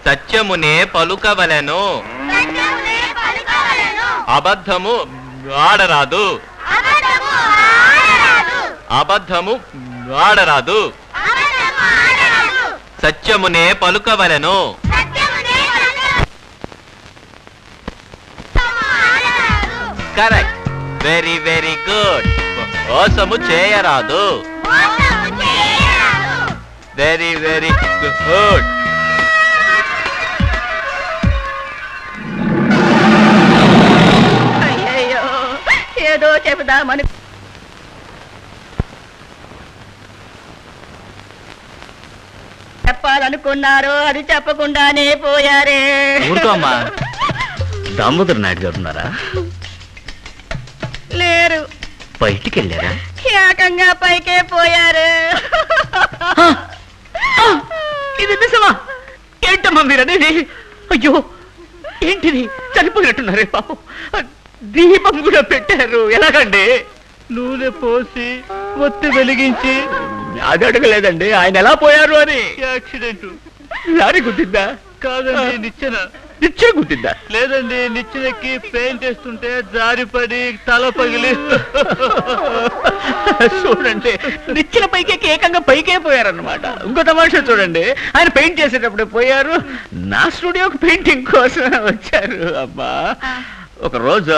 సత్యమునే పలుకవలెను అబద్ధము ఆడరాదు అబద్ధము ఆడరాదు సత్యమునే పలుకవలెను correct very very good మోసము చేయరాదు వెరీ వెరీ గుడ్ అయ్యయ్యో ఏదో చెబుదామని చెప్పాలనుకున్నారు అది చెప్పకుండానే పోయారే ఊరుకోమ్మా దామోదర్ నాయుడు గారు ఉన్నారా లేరు బయటికి వెళ్ళారా ఏకంగా పైకే పోయారు ఇది నిజమా ఏంటమ్మా మీరనేది అయ్యో ఏంటిది చనిపోయినట్టున్నారే పాపం దీపం కూడా పెట్టారు ఎలాగండి నూనె పోసి ఒత్తి వెలిగించి అది అడగలేదండి ఆయన ఎలా పోయారు అని యాక్సిడెంట్ లారీ గుద్దిందా కాదండి నిచ్చెన నిచ్చే గుద్దిందా లేదండి నిచ్చెనకి పెయింట్ వేస్తుంటే జారిపడి తల పగిలి చూడండి నిచ్చెన పైకి ఏకంగా పైకే పోయారన్నమాట ఇంకో తమాషా చూడండి ఆయన పెయింట్ చేసేటప్పుడు పోయారు నా స్టూడియోకి పెయింటింగ్ కోసం వచ్చారు అబ్బా ఒక రోజు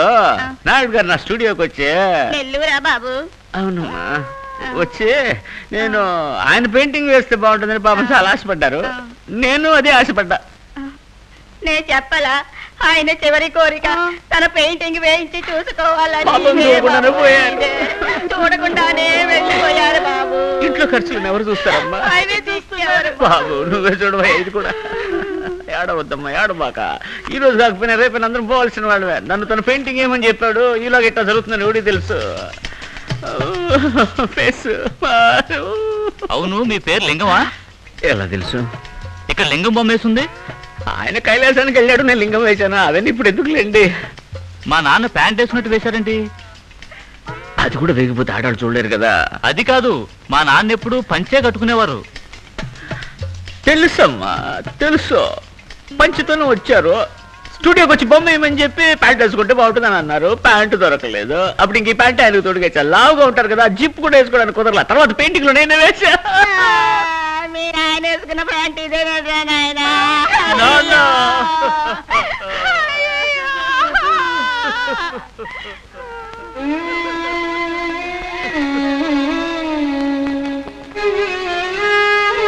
నాయుడు గారు నా స్టూడియోకి వచ్చి నెల్లూరా బాబు అవునమ్మా వచ్చి నేను ఆయన పెయింటింగ్ వేస్తే బాగుంటుందని పాపం చాలా ఆశపడ్డారు నేను అదే ఆశపడ్డా నేను చెప్పలా ఆయన చివరి కోరిక తన పెయింటింగ్ వేయించి చూసుకోవాలని పాపం చూడకుండానే పోయారు. చూడకుండానే వెళ్ళిపోయారు బాబు ఇంట్లో ఖర్చులు ఎవరు చూస్తారమ్మా ఆయనే చూస్తున్నారు బాబు నువ్వే చూడవా ఇది కూడా ఏడవద్దమ్మా ఏడబాక ఈ రోజు కాకపోయినా రేపైనా అందరం పోవాల్సిన వాళ్ళవే నన్ను తన పెయింటింగ్ ఏమని చెప్పాడు ఈలోగా ఇట్లా జరుగుతుందని ఎవడికి తెలుసు ఫేస్ అవును మీ పేరు లింగమా ఎలా తెలుసు ఇక్కడ లింగం బొమ్మ వేసింది ఆయన కైలాసానికి వెళ్ళాడు నేను లింగం వేశాను అవన్నీ ఇప్పుడు ఎందుకులేండి మా నాన్న ప్యాంట్ వేసినట్టు వేశారేంటి అది కూడా వేగిపోతే ఆడాడు చూడలేరు కదా అది కాదు మా నాన్న ఎప్పుడు పంచే కట్టుకునేవారు తెలుసమ్మా తెలుసు పంచుతోనే వచ్చారు స్టూడియోకి వచ్చి బొమ్మ ఏమని చెప్పి ప్యాంట్ వేసుకుంటే బాగుంటుందని అన్నారు ప్యాంటు దొరకలేదు అప్పుడు ఇంక ఈ ప్యాంట్ ఆయనకు తోడుగా లావుగా ఉంటారు కదా జిప్ కూడా వేసుకోవడానికి కుదరలా తర్వాత పెయింటింగ్ లో నేనే వేసా మీరు ఆయన వేసుకున్న ప్యాంట్ ఇదేనా నాయన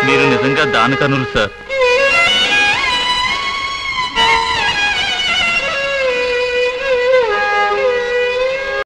మీరు నిజంగా దానకనులు సార్